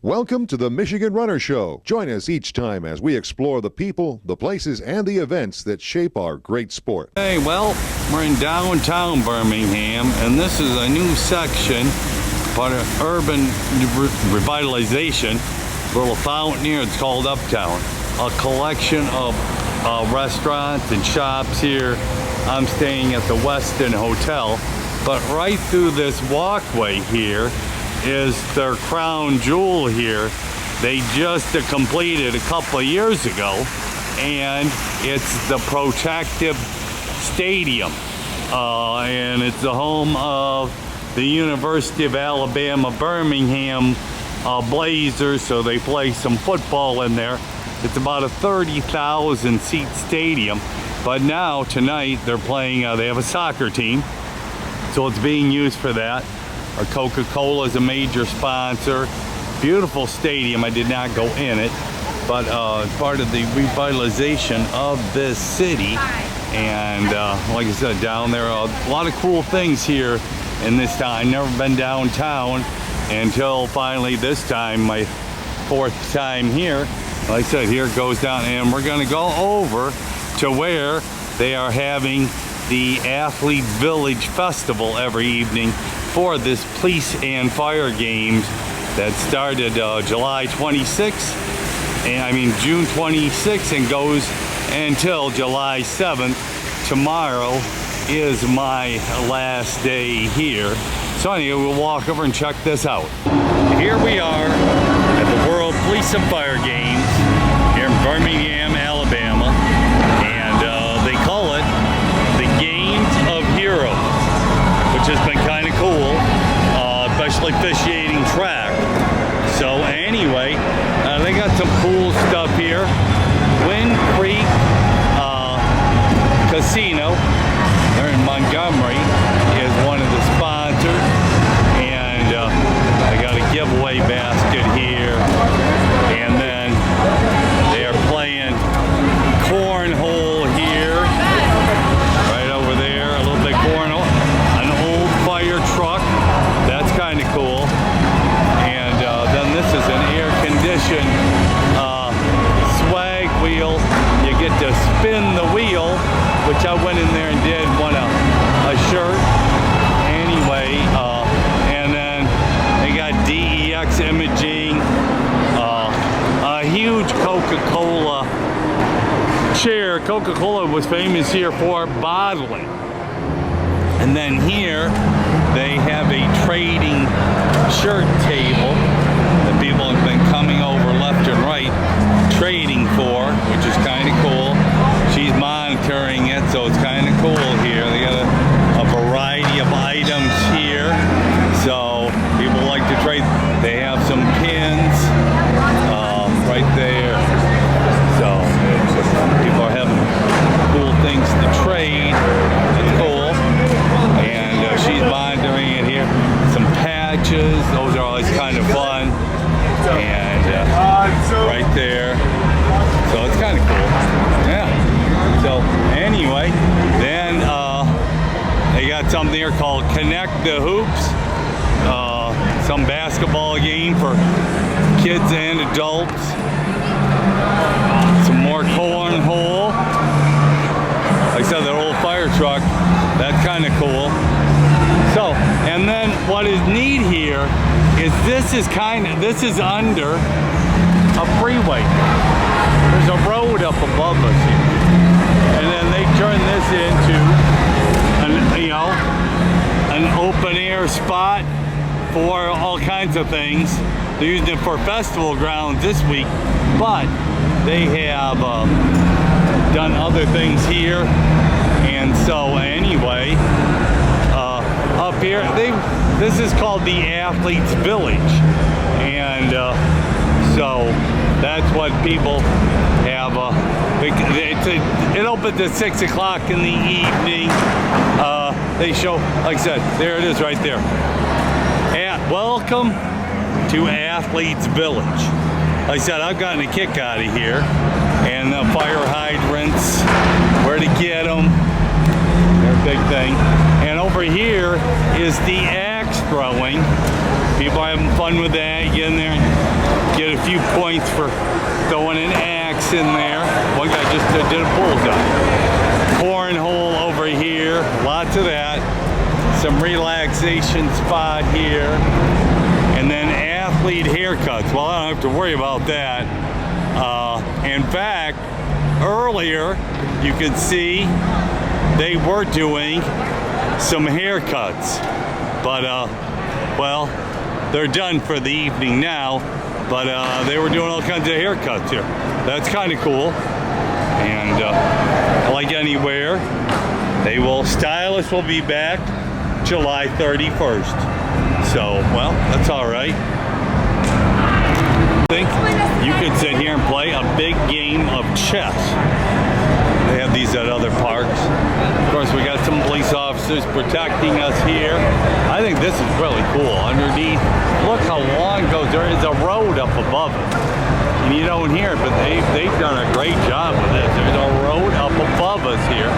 Welcome to the Michigan Runner Show. Join us each time as we explore the people, the places, and the events that shape our great sport. Hey, well, we're in downtown Birmingham, and this is a new section, part of urban revitalization, a little fountain here. It's called Uptown. A collection of restaurants and shops here. I'm staying at the Westin Hotel, but right through this walkway here is their crown jewel here. They just completed a couple of years ago, and it's the Protective Stadium, and it's the home of the University of Alabama Birmingham Blazers, so they play some football in there. It's about a 30,000 seat stadium, but now tonight they're playing, they have a soccer team, so it's being used for that. Coca-Cola is a major sponsor. Beautiful stadium. I did not go in it, but part of the revitalization of this city. And like I said, down there, a lot of cool things here in this town. I've never been downtown until finally this time, my fourth time here. Like I said, here it goes down, and we're going to go over to where they are having the Athlete Village Festival every evening for this police and fire games that started July 26th, and I mean June 26th, and goes until July 7th. Tomorrow is my last day here. So anyway, we'll walk over and check this out. Here we are at the World Police and Fire Games here in Birmingham, Alabama, and they call it the Games of Heroes, which has been kind of cool, especially officiating track. So anyway, they got some cool stuff here. Wind Creek Casino, they're in Montgomery, is one of the sponsors, and they got a giveaway basket here, and then they are playing cornhole here, right over there, a little bit cornhole. Truck, that's kind of cool. And then this is an air-conditioned swag wheel. You get to spin the wheel, which I went in there and did, won a shirt anyway. And then they got DEX imaging, a huge Coca-Cola chair. Coca-Cola was famous here for bottling. And then here they have a trading shirt table that people have been coming over left and right trading for, which is kind of cool. She's monitoring it, so it's kind of cool here. They got a variety of items here, so people like to trade. They have some pins right there, so people are having cool things to trade. It's cool. And she's monitoring it here. Some patches, those are always kind of fun. And right there. So it's kind of cool. Yeah. So anyway, then they got something here called Connect the Hoops. Some basketball game for kids and adults. Some more cornhole. Like I said, that old fire truck, that's kind of cool. So, and then what is neat here is this is under a freeway. There's a road up above us here. And then they turn this into an open air spot for all kinds of things. They're using it for festival grounds this week, but they have done other things here. And so anyway, up here, this is called the Athletes Village, and so that's what people have. It opens at 6 o'clock in the evening. They show, like I said, there it is right there. Welcome to Athletes Village. Like I said, I've gotten a kick out of here, and the fire hydrants, where to get them. They're a big thing. And over here is the axe throwing. People are having fun with that. Get in there. get a few points for throwing an axe in there. One guy just did a bullseye. Cornhole over here, lots of that. Some relaxation spot here. And then athlete haircuts. Well, I don't have to worry about that. In fact, earlier you could see they were doing some haircuts. But, well, they're done for the evening now. But they were doing all kinds of haircuts here. That's kind of cool. And like anywhere, stylists will be back July 31st. So, well, that's all right. I think you could sit here and play a big game of chess. They have these at other parks. Of course, we got some police officers protecting us here. I think this is really cool. Underneath, look how long it goes. There is a road up above it. And you don't hear it, but they've done a great job with it. There's a road up above us here,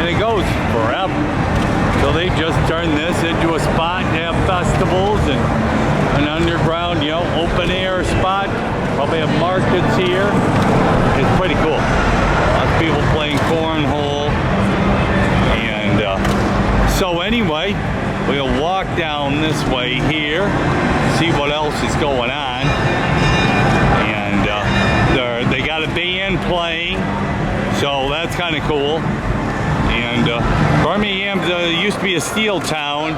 and it goes forever. So they just turned this into a spot to have festivals and an underground, you know, open air spot. Probably have markets here. It's pretty cool. Lots of people playing cornhole. And so anyway, we'll walk down this way here, see what else is going on. And they got a band playing, so that's kind of cool. And Birmingham used to be a steel town,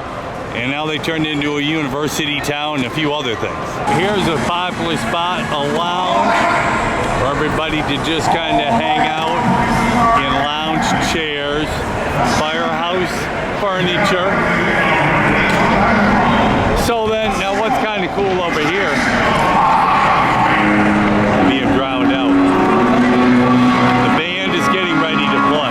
and now they turned into a university town and a few other things. Here's a popular spot, a lounge, for everybody to just kind of hang out in lounge chairs, firehouse furniture. So then, now what's kind of cool over here, being drowned out, the band is getting ready to play.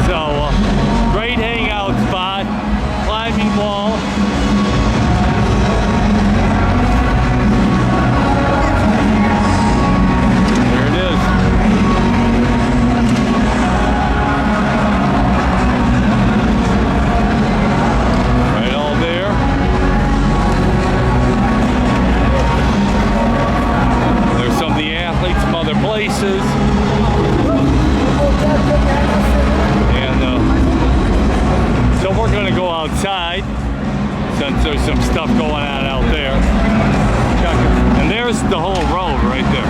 So going on out there. Check it. And there's the whole road right there.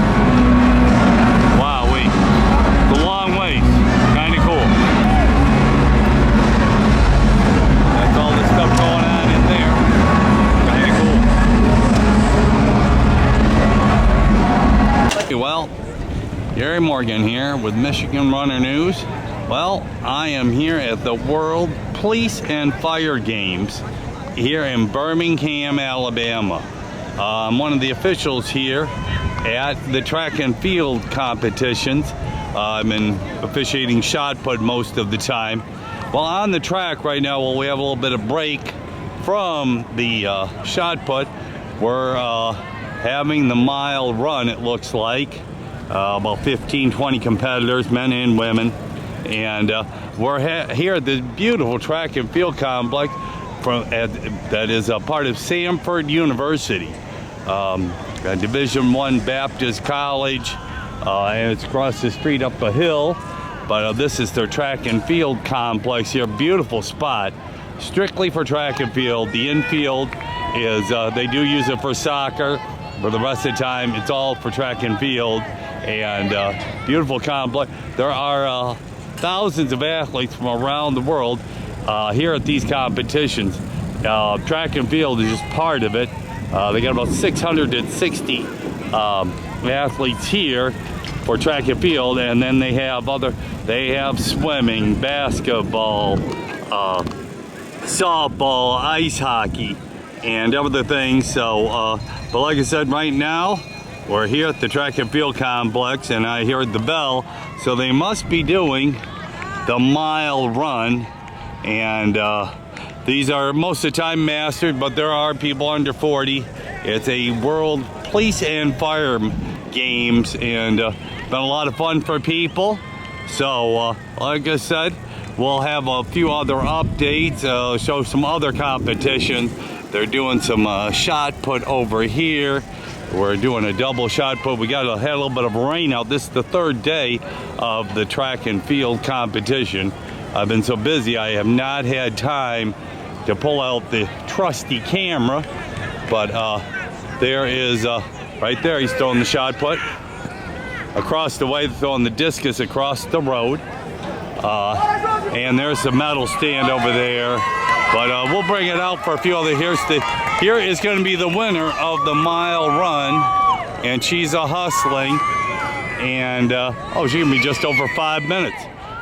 Wow-wee. It's a long ways. Kind of cool. That's all the stuff going on in there. Kind of cool. Well, Gary Morgan here with Michigan Runner News. Well, I am here at the World Police and Fire Games here in Birmingham, Alabama. I'm one of the officials here at the track and field competitions. I've been officiating shot put most of the time. Well, on the track right now, well, we have a little bit of break from the shot put. We're having the mile run, it looks like. About 15-20 competitors, men and women. And we're here at this beautiful track and field complex that is a part of Samford University, a Division I Baptist college, and it's across the street up a hill. But this is their track and field complex here. Beautiful spot, strictly for track and field. The infield is, they do use it for soccer. For the rest of the time, it's all for track and field. And beautiful complex. There are thousands of athletes from around the world here at these competitions. Track and field is just part of it. They got about 660 athletes here for track and field, and then they have swimming, basketball, softball, ice hockey, and other things. So, but like I said, right now we're here at the track and field complex, and I heard the bell, so they must be doing the mile run. And these are most of the time mastered, but there are people under 40. It's a World Police and Fire Games, and been a lot of fun for people. So like I said, we'll have a few other updates, show some other competitions. They're doing some shot put over here. We're doing a double shot put. We had a little bit of rain out. This is the third day of the track and field competition. I've been so busy, I have not had time to pull out the trusty camera. But there is, right there, he's throwing the shot put. Across the way, they're throwing the discus across the road. And there's the medal stand over there. But we'll bring it out for a few other. Here is going to be the winner of the mile run, and she's a hustling, and oh, she's gonna be just over 5 minutes.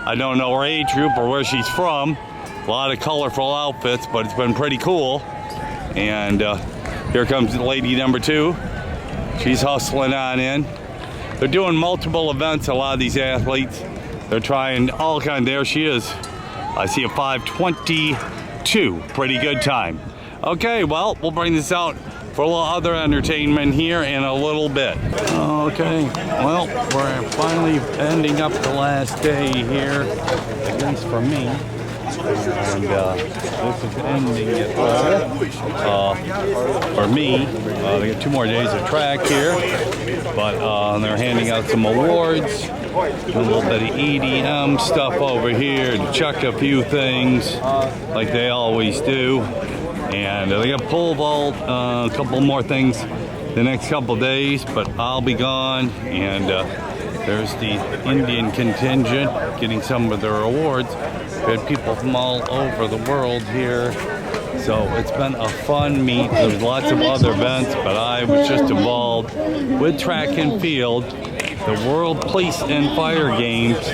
I don't know her age group or where she's from. A lot of colorful outfits, but it's been pretty cool. And here comes lady number 2. She's hustling on in. They're doing multiple events. A lot of these athletes, they're trying all kinds. There she is. I see a 5:22. Pretty good time. Okay, well, we'll bring this out for a little other entertainment here in a little bit. Okay, well, we're finally ending up the last day here, at least for me. And this is ending it for me. They got 2 more days of track here, but they're handing out some awards, a little bit of EDM stuff over here to check a few things like they always do. And they got pole vault, a couple more things the next couple days, but I'll be gone. And there's the Indian contingent getting some of their awards. We had people from all over the world here, so it's been a fun meet. There's lots of other events, but I was just involved with track and field, the World Police and Fire Games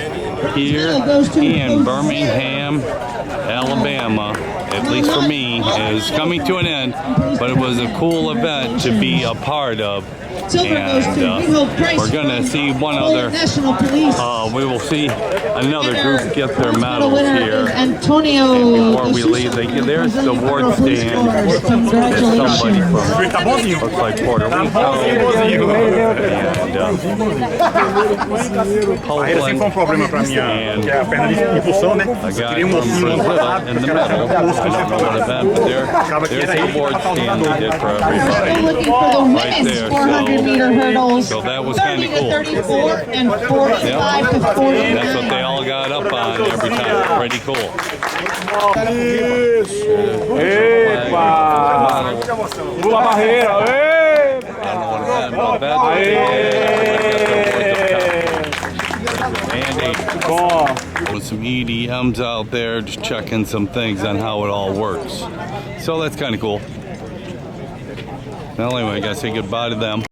here in Birmingham, Alabama. At least for me, is coming to an end, but it was a cool event to be a part of. And we're going to see one other, we will see another group get their medals here. And before we leave, there's the award stand. There's somebody from, looks like Puerto Rico, and Poland, and a guy from Brazil in the middle. I don't know what event There's the board stand they did for everybody. We're looking for the Right women's there, 400-meter hurdles. So that was 30 kinda cool. to 34 and 45 to 49. That's what they all got up on every time. Pretty cool. Pula a barreira. With some EDMs out there, just checking some things on how it all works. So that's kind of cool. Well, anyway, I gotta say goodbye to them.